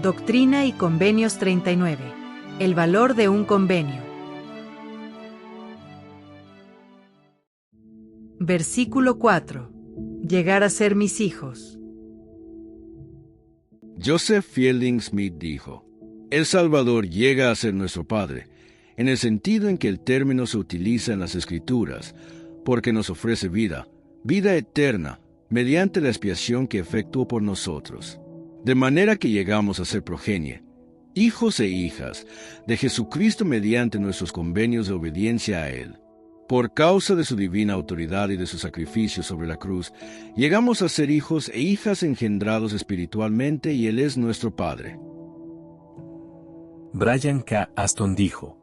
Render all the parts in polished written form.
Doctrina y Convenios 39. El valor de un convenio. Versículo 4. Llegar a ser mis hijos. Joseph Fielding Smith dijo: El Salvador llega a ser nuestro Padre, en el sentido en que el término se utiliza en las Escrituras, porque nos ofrece vida eterna, mediante la expiación que efectuó por nosotros. De manera que llegamos a ser progenie, hijos e hijas de Jesucristo mediante nuestros convenios de obediencia a Él. Por causa de su divina autoridad y de su sacrificio sobre la cruz, llegamos a ser hijos e hijas engendrados espiritualmente y Él es nuestro Padre. Brian K. Aston dijo: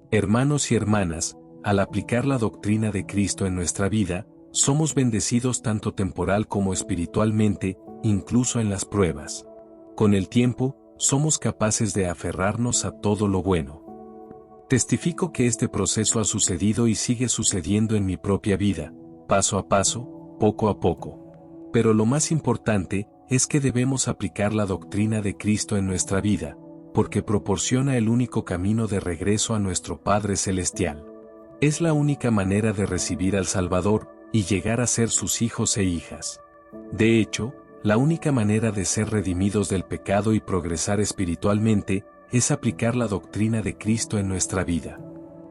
Hermanos y hermanas, al aplicar la doctrina de Cristo en nuestra vida, somos bendecidos tanto temporal como espiritualmente, incluso en las pruebas. Con el tiempo, somos capaces de aferrarnos a todo lo bueno. Testifico que este proceso ha sucedido y sigue sucediendo en mi propia vida, paso a paso, poco a poco. Pero lo más importante es que debemos aplicar la doctrina de Cristo en nuestra vida, porque proporciona el único camino de regreso a nuestro Padre Celestial. Es la única manera de recibir al Salvador y llegar a ser sus hijos e hijas. De hecho, la única manera de ser redimidos del pecado y progresar espiritualmente es aplicar la doctrina de Cristo en nuestra vida.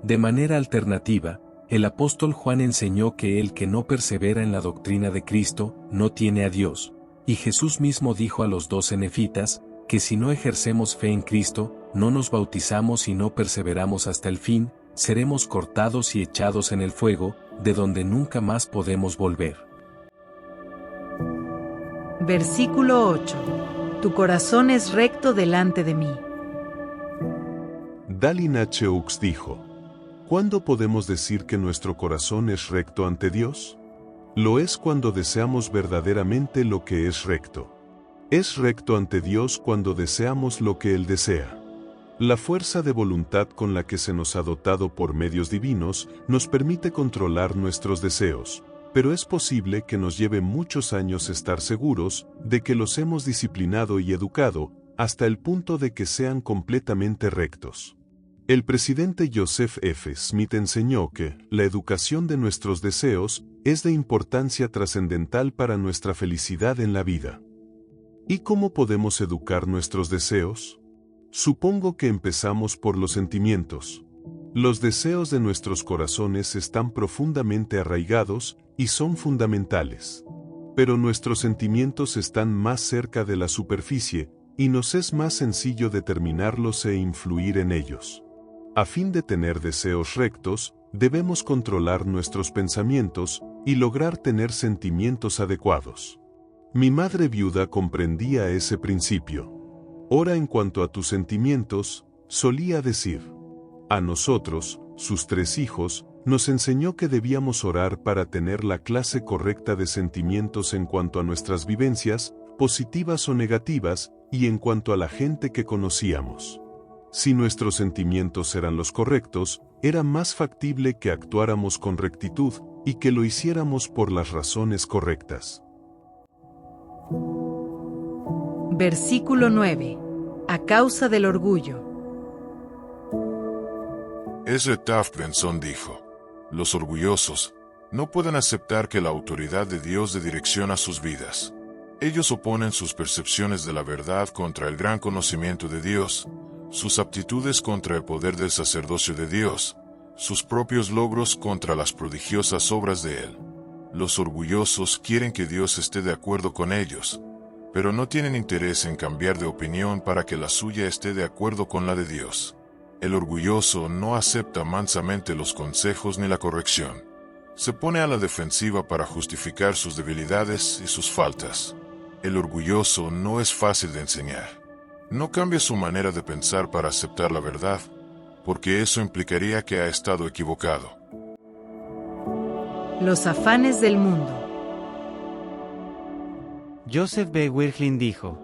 De manera alternativa, el apóstol Juan enseñó que el que no persevera en la doctrina de Cristo no tiene a Dios, y Jesús mismo dijo a los 12 nefitas que si no ejercemos fe en Cristo, no nos bautizamos y no perseveramos hasta el fin, seremos cortados y echados en el fuego, de donde nunca más podemos volver. Versículo 8. Tu corazón es recto delante de mí. Dallin H. Oaks dijo: ¿Cuándo podemos decir que nuestro corazón es recto ante Dios? Lo es cuando deseamos verdaderamente lo que es recto. Es recto ante Dios cuando deseamos lo que Él desea. La fuerza de voluntad con la que se nos ha dotado por medios divinos nos permite controlar nuestros deseos, pero es posible que nos lleve muchos años estar seguros de que los hemos disciplinado y educado hasta el punto de que sean completamente rectos. El presidente Joseph F. Smith enseñó que la educación de nuestros deseos es de importancia trascendental para nuestra felicidad en la vida. ¿Y cómo podemos educar nuestros deseos? Supongo que empezamos por los sentimientos. Los deseos de nuestros corazones están profundamente arraigados y son fundamentales. Pero nuestros sentimientos están más cerca de la superficie y nos es más sencillo determinarlos e influir en ellos. A fin de tener deseos rectos, debemos controlar nuestros pensamientos y lograr tener sentimientos adecuados. Mi madre viuda comprendía ese principio. Ora en cuanto a tus sentimientos, solía decir. A nosotros, sus 3 hijos, nos enseñó que debíamos orar para tener la clase correcta de sentimientos en cuanto a nuestras vivencias, positivas o negativas, y en cuanto a la gente que conocíamos. Si nuestros sentimientos eran los correctos, era más factible que actuáramos con rectitud y que lo hiciéramos por las razones correctas. Versículo 9. A causa del orgullo. Ezra Taft Benson dijo: Los orgullosos no pueden aceptar que la autoridad de Dios dé dirección a sus vidas. Ellos oponen sus percepciones de la verdad contra el gran conocimiento de Dios, sus aptitudes contra el poder del sacerdocio de Dios, sus propios logros contra las prodigiosas obras de Él. Los orgullosos quieren que Dios esté de acuerdo con ellos, pero no tienen interés en cambiar de opinión para que la suya esté de acuerdo con la de Dios. El orgulloso no acepta mansamente los consejos ni la corrección. Se pone a la defensiva para justificar sus debilidades y sus faltas. El orgulloso no es fácil de enseñar. No cambia su manera de pensar para aceptar la verdad, porque eso implicaría que ha estado equivocado. Los afanes del mundo. Joseph B. Wirthlin dijo: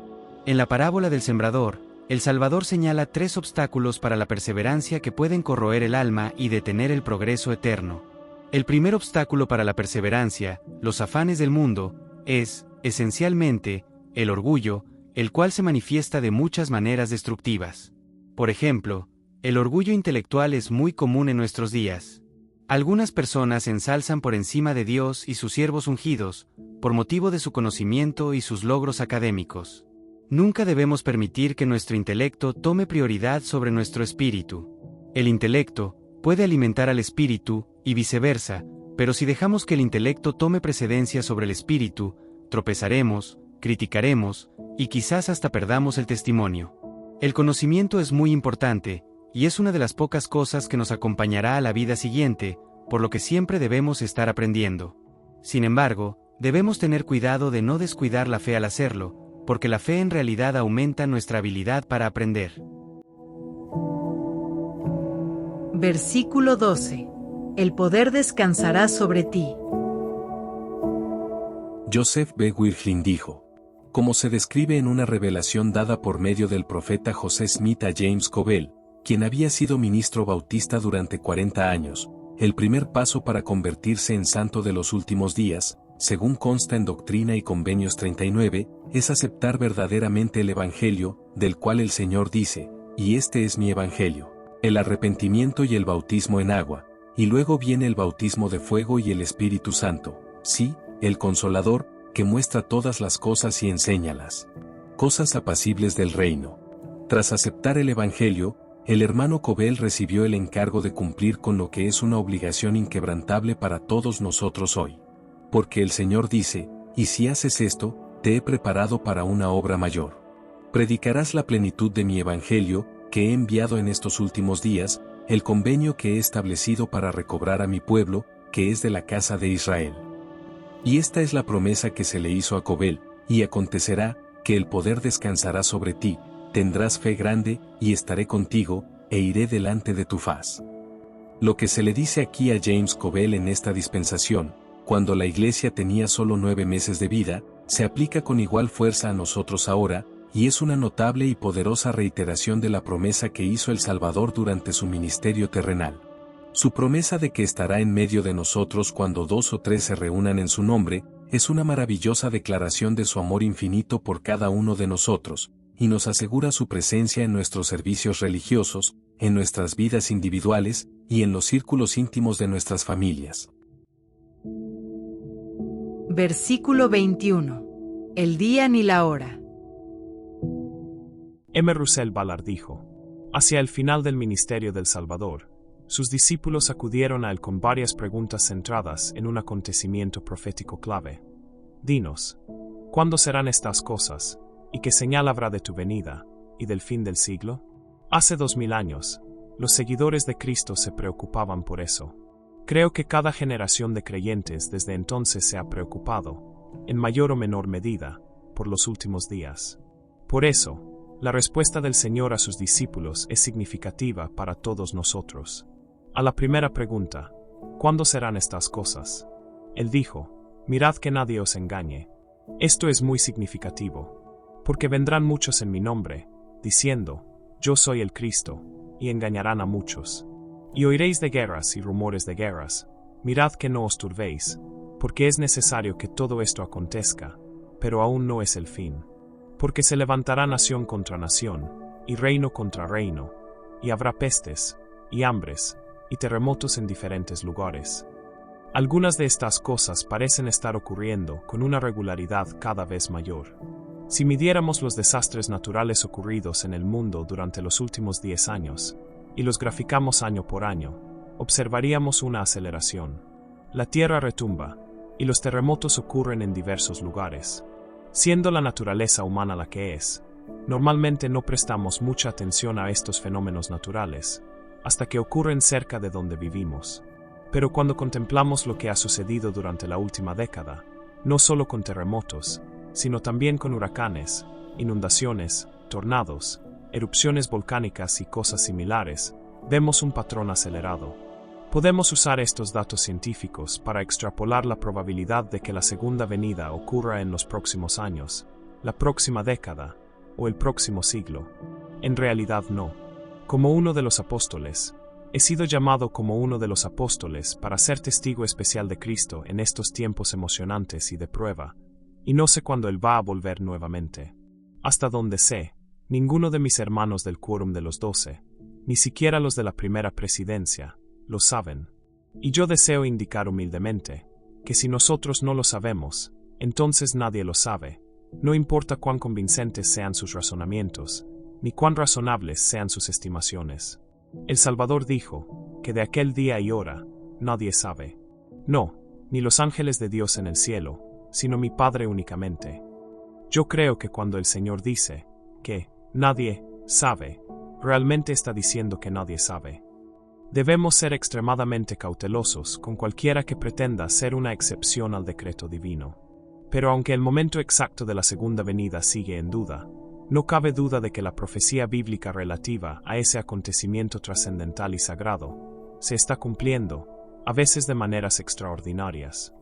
En la parábola del sembrador, el Salvador señala 3 obstáculos para la perseverancia que pueden corroer el alma y detener el progreso eterno. El primer obstáculo para la perseverancia, los afanes del mundo, es, esencialmente, el orgullo, el cual se manifiesta de muchas maneras destructivas. Por ejemplo, el orgullo intelectual es muy común en nuestros días. Algunas personas se ensalzan por encima de Dios y sus siervos ungidos, por motivo de su conocimiento y sus logros académicos. Nunca debemos permitir que nuestro intelecto tome prioridad sobre nuestro espíritu. El intelecto puede alimentar al espíritu, y viceversa, pero si dejamos que el intelecto tome precedencia sobre el espíritu, tropezaremos, criticaremos, y quizás hasta perdamos el testimonio. El conocimiento es muy importante, y es una de las pocas cosas que nos acompañará a la vida siguiente, por lo que siempre debemos estar aprendiendo. Sin embargo, debemos tener cuidado de no descuidar la fe al hacerlo, porque la fe en realidad aumenta nuestra habilidad para aprender. Versículo 12. El poder descansará sobre ti. Joseph B. Wirthlin dijo, como se describe en una revelación dada por medio del profeta José Smith a James Covell, quien había sido ministro bautista durante 40 años, el primer paso para convertirse en santo de los últimos días, según consta en Doctrina y Convenios 39, es aceptar verdaderamente el Evangelio, del cual el Señor dice, y este es mi Evangelio, el arrepentimiento y el bautismo en agua, y luego viene el bautismo de fuego y el Espíritu Santo, sí, el Consolador, que muestra todas las cosas y enséñalas. Cosas apacibles del reino. Tras aceptar el Evangelio, el hermano Covell recibió el encargo de cumplir con lo que es una obligación inquebrantable para todos nosotros hoy. Porque el Señor dice, y si haces esto, te he preparado para una obra mayor. Predicarás la plenitud de mi Evangelio, que he enviado en estos últimos días, el convenio que he establecido para recobrar a mi pueblo, que es de la casa de Israel. Y esta es la promesa que se le hizo a Covell, y acontecerá, que el poder descansará sobre ti, tendrás fe grande, y estaré contigo, e iré delante de tu faz. Lo que se le dice aquí a James Covell en esta dispensación, cuando la iglesia tenía solo 9 meses de vida, se aplica con igual fuerza a nosotros ahora, y es una notable y poderosa reiteración de la promesa que hizo el Salvador durante su ministerio terrenal. Su promesa de que estará en medio de nosotros cuando 2 o 3 se reúnan en su nombre, es una maravillosa declaración de su amor infinito por cada uno de nosotros, y nos asegura su presencia en nuestros servicios religiosos, en nuestras vidas individuales, y en los círculos íntimos de nuestras familias. Versículo 21. El día ni la hora. M. Russell Ballard dijo, hacia el final del ministerio del Salvador, sus discípulos acudieron a él con varias preguntas centradas en un acontecimiento profético clave. Dinos, ¿cuándo serán estas cosas? ¿Y qué señal habrá de tu venida, y del fin del siglo? Hace 2000 años, los seguidores de Cristo se preocupaban por eso. Creo que cada generación de creyentes desde entonces se ha preocupado, en mayor o menor medida, por los últimos días. Por eso, la respuesta del Señor a sus discípulos es significativa para todos nosotros. A la primera pregunta, ¿cuándo serán estas cosas? Él dijo, mirad que nadie os engañe. Esto es muy significativo, porque vendrán muchos en mi nombre, diciendo, yo soy el Cristo, y engañarán a muchos. Y oiréis de guerras y rumores de guerras. Mirad que no os turbéis, porque es necesario que todo esto acontezca, pero aún no es el fin. Porque se levantará nación contra nación, y reino contra reino, y habrá pestes, y hambres, y terremotos en diferentes lugares. Algunas de estas cosas parecen estar ocurriendo con una regularidad cada vez mayor. Si midiéramos los desastres naturales ocurridos en el mundo durante los últimos 10 años, y los graficamos año por año, observaríamos una aceleración. La tierra retumba, y los terremotos ocurren en diversos lugares. Siendo la naturaleza humana la que es, normalmente no prestamos mucha atención a estos fenómenos naturales, hasta que ocurren cerca de donde vivimos. Pero cuando contemplamos lo que ha sucedido durante la última década, no solo con terremotos, sino también con huracanes, inundaciones, tornados, erupciones volcánicas y cosas similares, vemos un patrón acelerado. Podemos usar estos datos científicos para extrapolar la probabilidad de que la segunda venida ocurra en los próximos años, la próxima década o el próximo siglo. En realidad no. Como uno de los apóstoles, he sido llamado como uno de los apóstoles para ser testigo especial de Cristo en estos tiempos emocionantes y de prueba, y no sé cuándo Él va a volver nuevamente. Hasta donde sé, ninguno de mis hermanos del quórum de los 12, ni siquiera los de la primera presidencia, lo saben. Y yo deseo indicar humildemente, que si nosotros no lo sabemos, entonces nadie lo sabe, no importa cuán convincentes sean sus razonamientos, ni cuán razonables sean sus estimaciones. El Salvador dijo, que de aquel día y hora, nadie sabe. No, ni los ángeles de Dios en el cielo, sino mi Padre únicamente. Yo creo que cuando el Señor dice, que nadie sabe, realmente está diciendo que nadie sabe. Debemos ser extremadamente cautelosos con cualquiera que pretenda ser una excepción al decreto divino. Pero aunque el momento exacto de la segunda venida sigue en duda, no cabe duda de que la profecía bíblica relativa a ese acontecimiento trascendental y sagrado se está cumpliendo, a veces de maneras extraordinarias.